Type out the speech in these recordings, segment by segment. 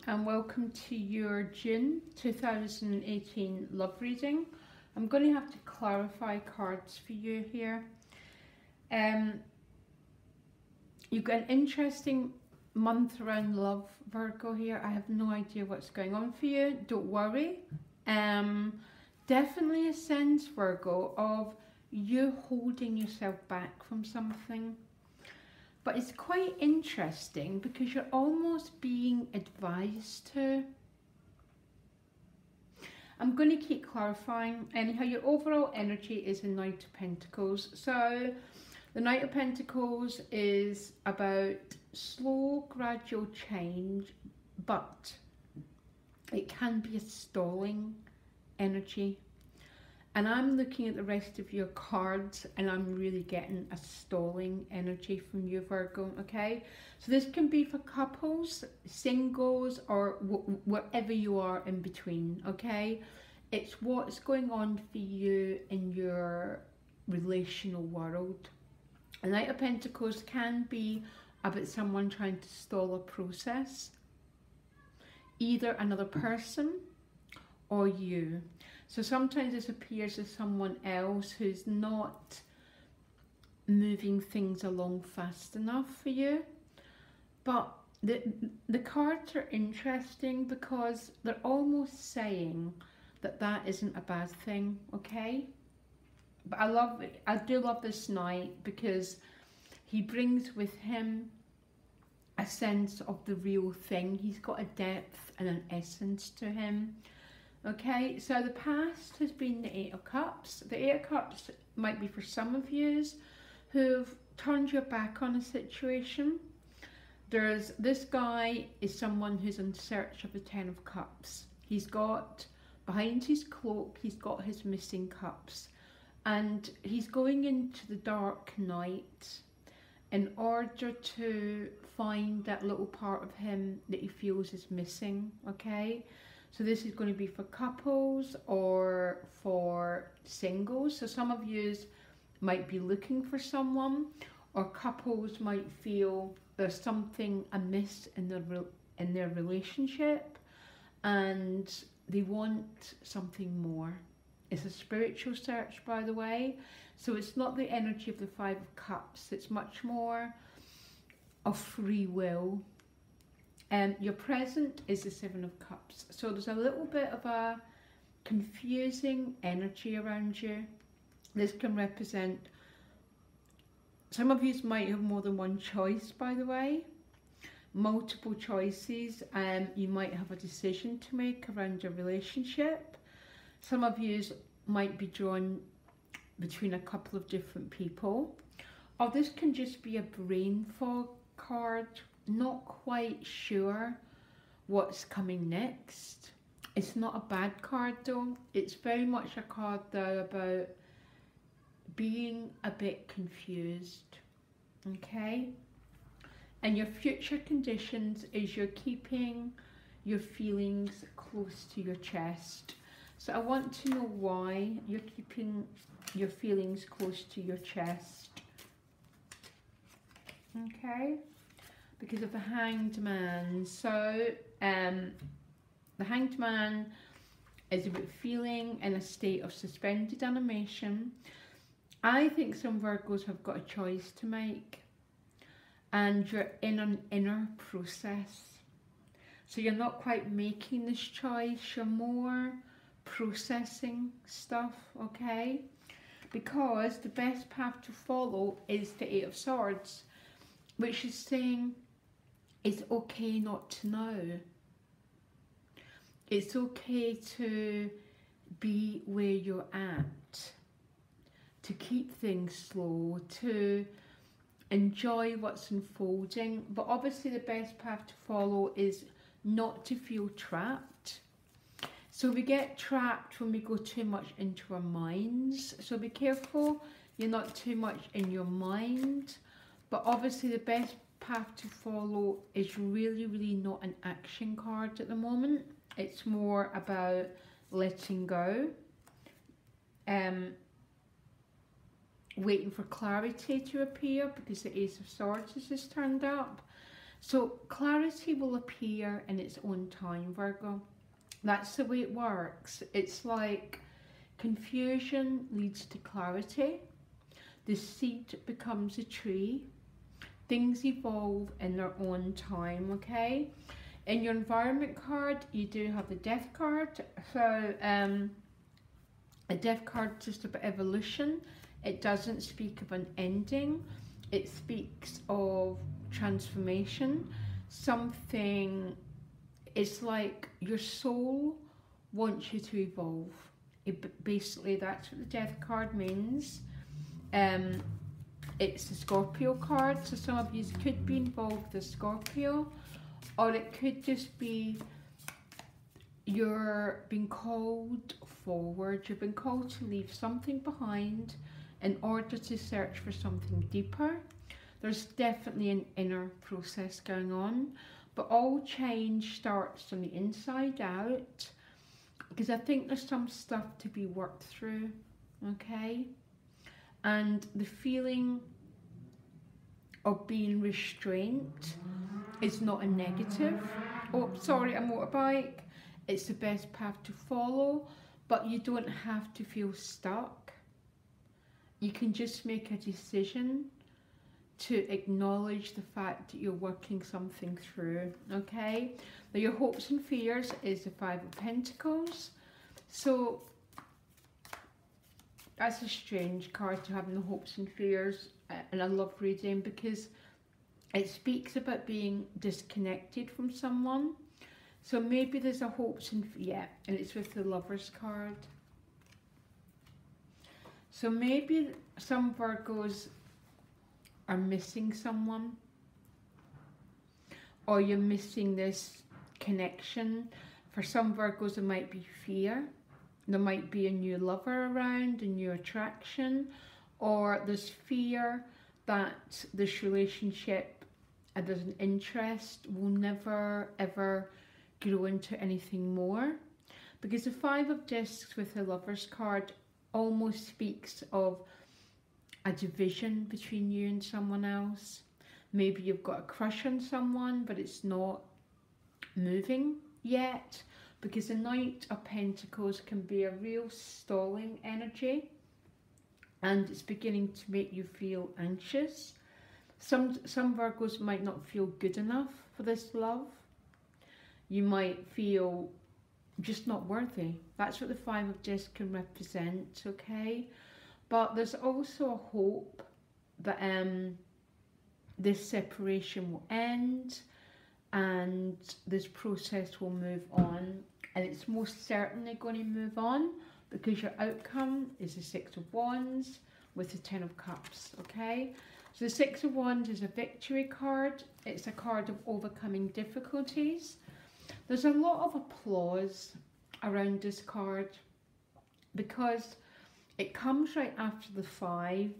and welcome to your June 2018 love reading. I'm going to have to clarify cards for you here. You've got an interesting month around love, Virgo, here. I have no idea what's going on for you. Don't worry. Definitely a sense, Virgo, of you holding yourself back from something. But it's quite interesting because you're almost being advised to. I'm going to keep clarifying. Anyhow, your overall energy is a Knight of Pentacles. So the Knight of Pentacles is about slow, gradual change, but it can be a stalling energy. And I'm looking at the rest of your cards and I'm really getting a stalling energy from you, Virgo, okay? So this can be for couples, singles, or wherever you are in between, okay? It's what's going on for you in your relational world. A Knight of Pentacles can be about someone trying to stall a process, either another person or you. So sometimes this appears as someone else who's not moving things along fast enough for you. But the cards are interesting because they're almost saying that that isn't a bad thing, okay? But I do love this Knight because he brings with him a sense of the real thing. He's got a depth and an essence to him. Okay, so the past has been the Eight of Cups. The Eight of Cups might be for some of you who've turned your back on a situation. This guy is someone who's in search of the Ten of Cups. He's got, behind his cloak, he's got his missing cups. And he's going into the dark night in order to find that little part of him that he feels is missing, okay? So this is going to be for couples or for singles. So some of you might be looking for someone, or couples might feel there's something amiss in their relationship and they want something more. It's a spiritual search, by the way. So it's not the energy of the Five of Cups. It's much more of free will. Your present is the Seven of Cups. So there's a little bit of a confusing energy around you. This can represent, some of you might have more than one choice, by the way. Multiple choices. You might have a decision to make around your relationship. Some of you might be drawn between a couple of different people. Or this can just be a brain fog card. Not quite sure what's coming next. It's not a bad card though. It's very much a card though about being a bit confused, okay? And your future conditions is you're keeping your feelings close to your chest. So I want to know why you're keeping your feelings close to your chest, okay? Because of the Hanged Man. So the Hanged Man is about feeling in a state of suspended animation. I think some Virgos have got a choice to make and you're in an inner process. So you're not quite making this choice, you're more processing stuff, okay? Because the best path to follow is the Eight of Swords, which is saying it's okay not to know. It's okay to be where you're at, to keep things slow, to enjoy what's unfolding. But obviously the best path to follow is not to feel trapped. So we get trapped when we go too much into our minds. So be careful you're not too much in your mind. But obviously the best path to follow is really not an action card at the moment. It's more about letting go, waiting for clarity to appear because the Ace of Swords has just turned up. So clarity will appear in its own time, Virgo. That's the way it works. It's like confusion leads to clarity. The seed becomes a tree. Things evolve in their own time, okay? In your environment card, you do have the death card. So a death card is just about evolution. It doesn't speak of an ending. It speaks of transformation. Something, it's like your soul wants you to evolve. Basically, that's what the death card means. It's the Scorpio card, so some of you could be involved with Scorpio, or it could just be you're being called forward. You've been called to leave something behind in order to search for something deeper. There's definitely an inner process going on, but all change starts from the inside out, because I think there's some stuff to be worked through, okay? And the feeling of being restrained is not a negative. Oh, sorry, a motorbike. It's the best path to follow, but you don't have to feel stuck. You can just make a decision to acknowledge the fact that you're working something through, okay? Now your hopes and fears is the Five of Pentacles. So that's a strange card to have in the hopes and fears, and I love reading because it speaks about being disconnected from someone. So maybe there's a hopes and and it's with the Lovers card. So maybe some Virgos are missing someone, or you're missing this connection. For some Virgos, it might be fear. There might be a new lover around, a new attraction, or there's fear that this relationship, there's an interest, will never ever grow into anything more. Because the Five of Discs with the Lovers card almost speaks of a division between you and someone else. Maybe you've got a crush on someone, but it's not moving yet, because the Knight of Pentacles can be a real stalling energy, and it's beginning to make you feel anxious. Some Virgos might not feel good enough for this love. You might feel just not worthy. That's what the Five of Discs can represent, okay? But there's also a hope that this separation will end and this process will move on, and it's most certainly going to move on because your outcome is the Six of Wands with the Ten of Cups, okay? So the Six of Wands is a victory card. It's a card of overcoming difficulties. There's a lot of applause around this card because it comes right after the Five,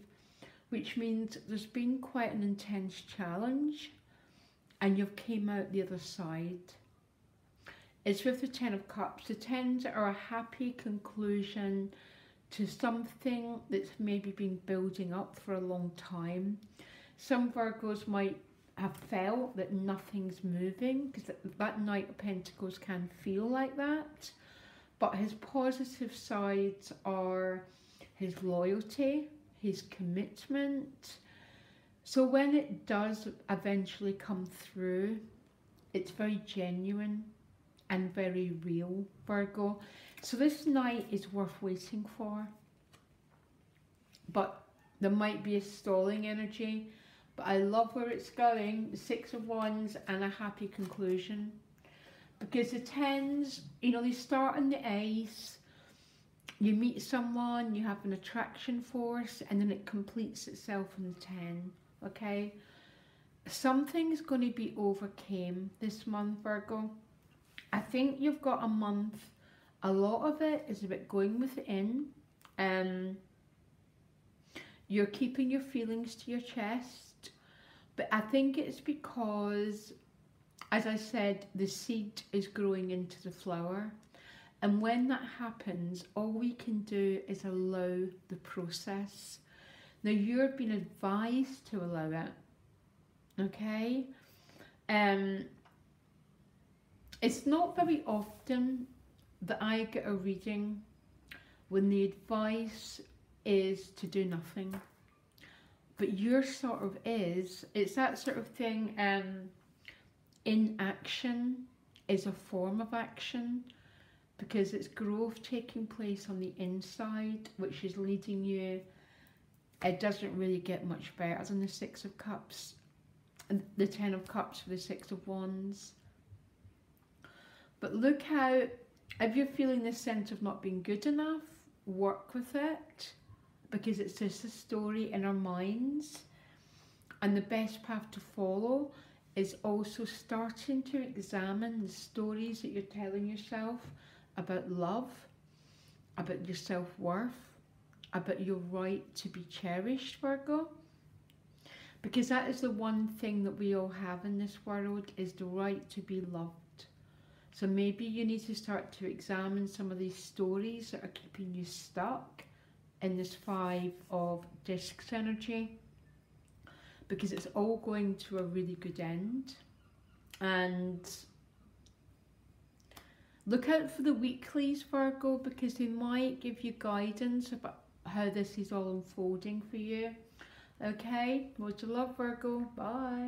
which means there's been quite an intense challenge and you've came out the other side. It's with the Ten of Cups. The Tens are a happy conclusion to something that's maybe been building up for a long time. Some Virgos might have felt that nothing's moving, because that Knight of Pentacles can feel like that. But his positive sides are his loyalty, his commitment. So when it does eventually come through, it's very genuine and very real, Virgo. So this Knight is worth waiting for. But there might be a stalling energy. But I love where it's going, the Six of Wands and a happy conclusion. Because the Tens, you know, they start in the Ace. You meet someone, you have an attraction force, and then it completes itself in the 10, okay? Something's going to be overcame this month, Virgo. I think you've got a month. A lot of it is about going within. You're keeping your feelings to your chest. But I think it's because, as I said, the seed is growing into the flower. And when that happens, all we can do is allow the process. Now, you're being advised to allow it, okay? It's not very often that I get a reading when the advice is to do nothing. But yours sort of is. It's that sort of thing, inaction is a form of action, because it's growth taking place on the inside, which is leading you. It doesn't really get much better than the Six of Cups, and the Ten of Cups for the Six of Wands. But look how, if you're feeling this sense of not being good enough, work with it, because it's just a story in our minds. And the best path to follow is also starting to examine the stories that you're telling yourself about love, about your self-worth, about your right to be cherished, Virgo. Because that is the one thing that we all have in this world, is the right to be loved. So maybe you need to start to examine some of these stories that are keeping you stuck in this Five of Discs energy, because it's all going to a really good end. And look out for the weeklies, Virgo, because they might give you guidance about how this is all unfolding for you. Okay, much love, Virgo. Bye.